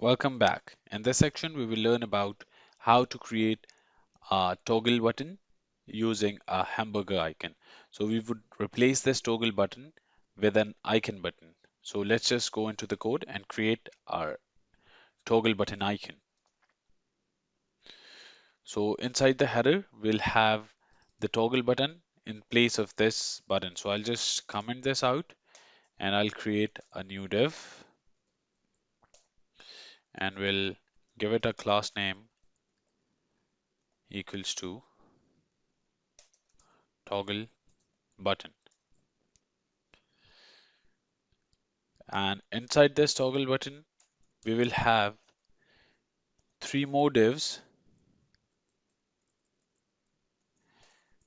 Welcome back. In this section, we will learn about how to create a toggle button using a hamburger icon. So we would replace this toggle button with an icon button. So let's just go into the code and create our toggle button icon. So inside the header, we'll have the toggle button in place of this button. So I'll just comment this out and I'll create a new div and we'll give it a class name equals to toggle button. And inside this toggle button, we will have three more divs.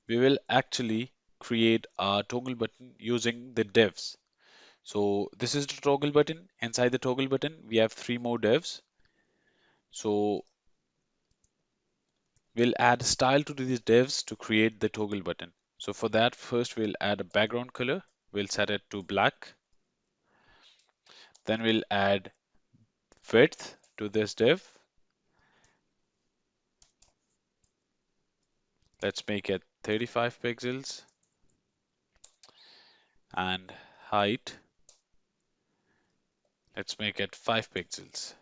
We will actually create a toggle button using the divs. So this is the toggle button. Inside the toggle button, we have three more divs. So we'll add style to these divs to create the toggle button. So for that, first we'll add a background color. We'll set it to black. Then we'll add width to this div. Let's make it 35 pixels and height. Let's make it 5 pixels.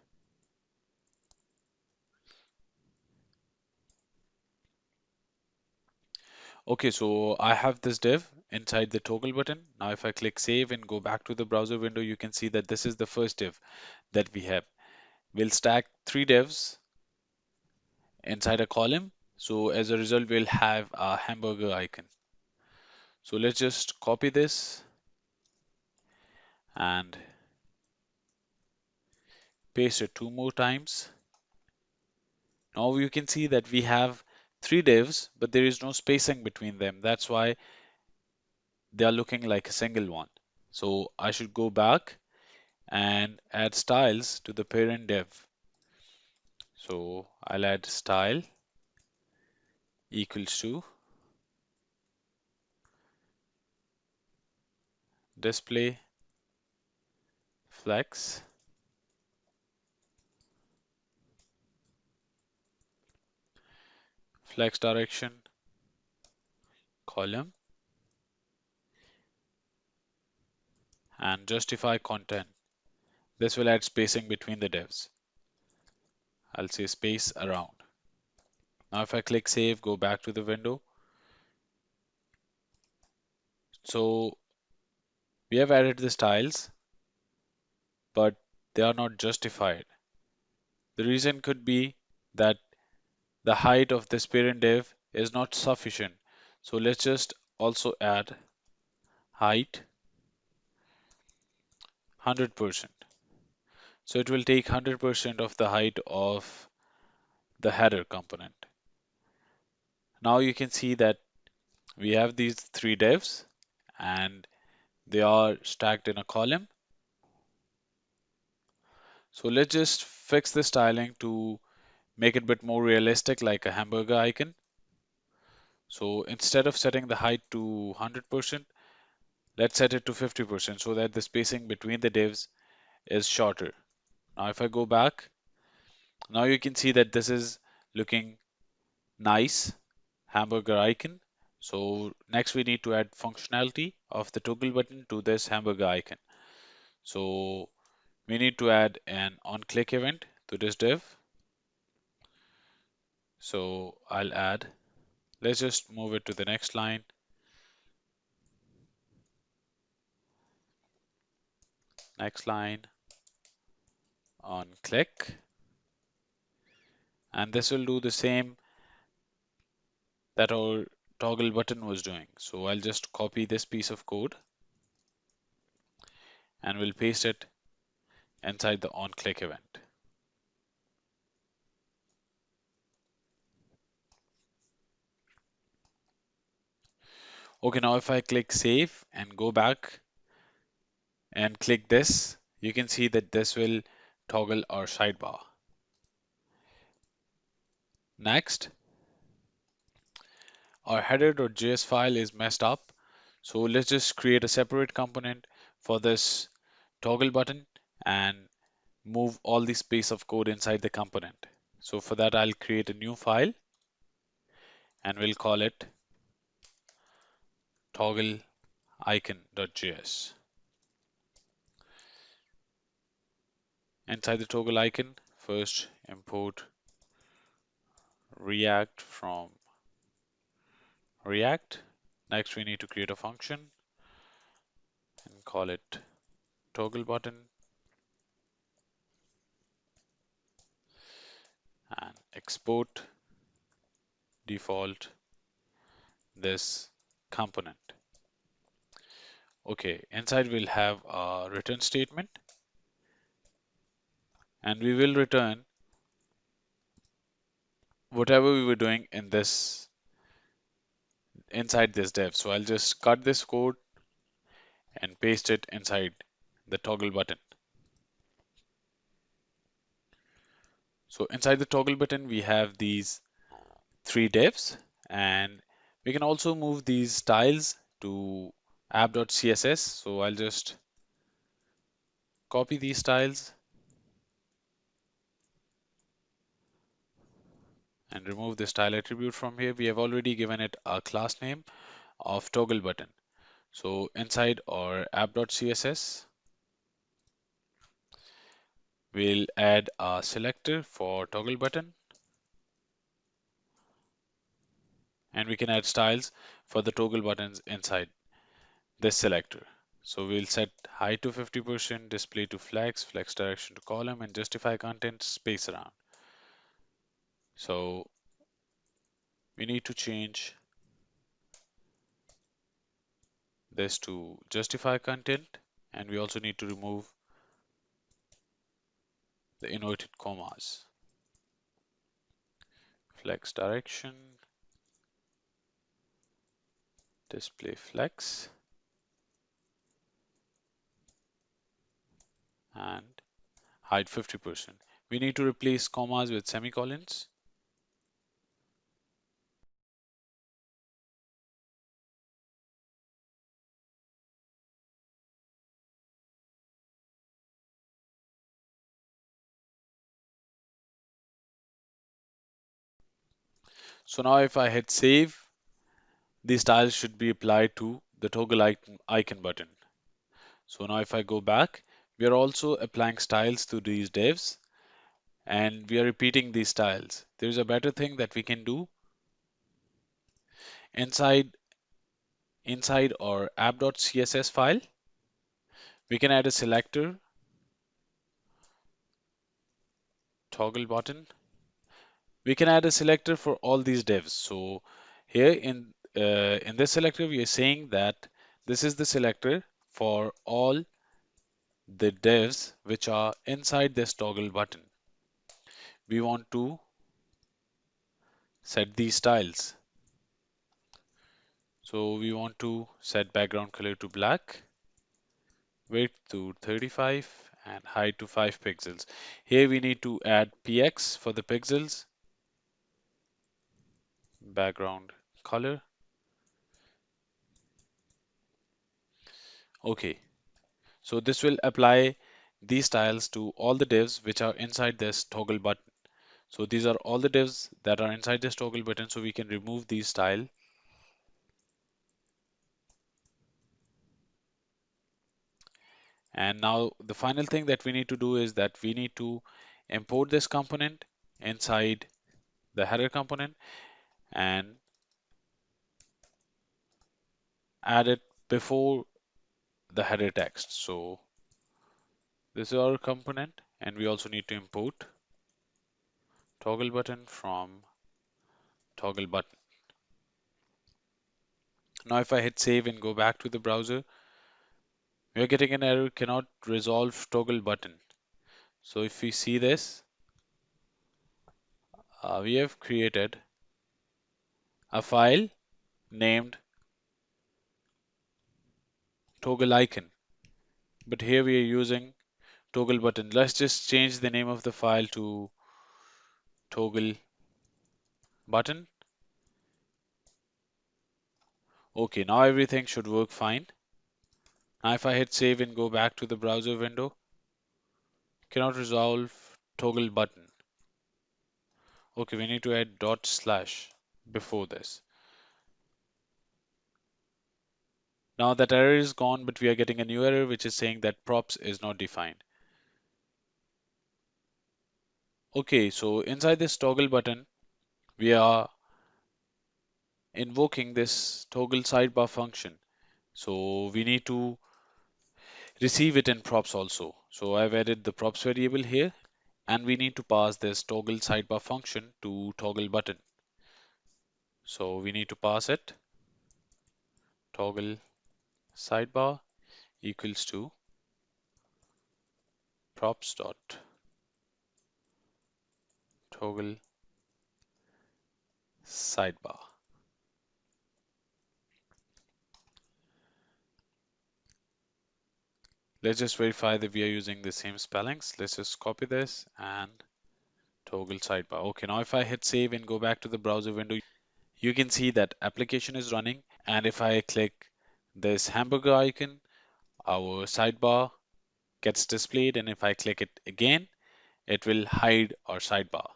Okay, so I have this div inside the toggle button. Now if I click save and go back to the browser window, you can see that this is the first div that we have. We'll stack three divs inside a column. So as a result, we'll have a hamburger icon. So let's just copy this and paste it two more times. Now you can see that we have three divs, but there is no spacing between them. That's why they are looking like a single one. So I should go back and add styles to the parent div. So I'll add style equals to display flex flex direction column and justify content. This will add spacing between the divs. I'll say space around. Now if I click save, go back to the window. So we have added the styles, but they are not justified. The reason could be that the height of this parent div is not sufficient. So let's just also add height 100%. So it will take 100% of the height of the header component. Now you can see that we have these three divs and they are stacked in a column. So let's just fix the styling to make it a bit more realistic like a hamburger icon. So instead of setting the height to 100%, let's set it to 50% so that the spacing between the divs is shorter. Now if I go back, now you can see that this is looking nice hamburger icon. So next we need to add functionality of the toggle button to this hamburger icon. So we need to add an on-click event to this div. So I'll add, let's just move it to the next line. Next line on click. And this will do the same that our toggle button was doing. So I'll just copy this piece of code and we'll paste it inside the on click event. Okay, now if I click save and go back and click this, you can see that this will toggle our sidebar. Next, our header.js file is messed up. So let's just create a separate component for this toggle button and move all the space of code inside the component. So for that, I'll create a new file and we'll call it toggle icon.js. Inside the toggle icon, first import React from React. Next, we need to create a function and call it toggle button and export default this component. Okay, inside we'll have a return statement and we will return whatever we were doing in this inside this div. So I'll just cut this code and paste it inside the toggle button. So inside the toggle button, we have these three divs, and we can also move these styles to app.css. So I'll just copy these styles and remove the style attribute from here. We have already given it a class name of toggle button. So inside our app.css, we'll add a selector for toggle button, and we can add styles for the toggle buttons inside this selector. So we'll set height to 50%, display to flex, flex direction to column, and justify content space around. So we need to change this to justify content, and we also need to remove the inverted commas. Flex direction, display flex, and height 50%. We need to replace commas with semicolons. So now if I hit save, these styles should be applied to the toggle icon button. So now if I go back, we are also applying styles to these divs and we are repeating these styles. There's a better thing that we can do inside our app.css file. We can add a selector, toggle button. We can add a selector for all these divs. So here in this selector, we are saying that this is the selector for all the divs which are inside this toggle button. We want to set these styles. So we want to set background color to black, width to 35, and height to 5 pixels. Here we need to add px for the pixels, background color. Okay, so this will apply these styles to all the divs which are inside this toggle button. So these are all the divs that are inside this toggle button, so we can remove these style. And now the final thing that we need to do is that we need to import this component inside the header component and add it before the header text. So this is our component, and we also need to import toggle button from toggle button. Now if I hit save and go back to the browser, we are getting an error, cannot resolve toggle button. So if we see this, we have created a file named toggle icon, but here we are using toggle button. Let's just change the name of the file to toggle button. Okay, now everything should work fine. Now if I hit save and go back to the browser window, Cannot resolve toggle button. Okay, we need to add dot slash before this. Now that error is gone, but we are getting a new error which is saying that props is not defined. Okay, so inside this toggle button, we are invoking this toggle sidebar function. So we need to receive it in props also. So I've added the props variable here, and we need to pass this toggle sidebar function to toggle button. So we need to pass it toggle sidebar equals to props dot toggle sidebar. Let's just verify that we are using the same spellings. Let's just copy this and toggle sidebar. Okay, now if I hit save and go back to the browser window, you can see that application is running. And if I click this hamburger icon, our sidebar gets displayed. And if I click it again, it will hide our sidebar.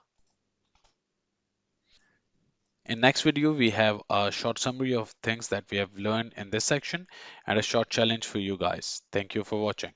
In next video, we have a short summary of things that we have learned in this section and a short challenge for you guys. Thank you for watching.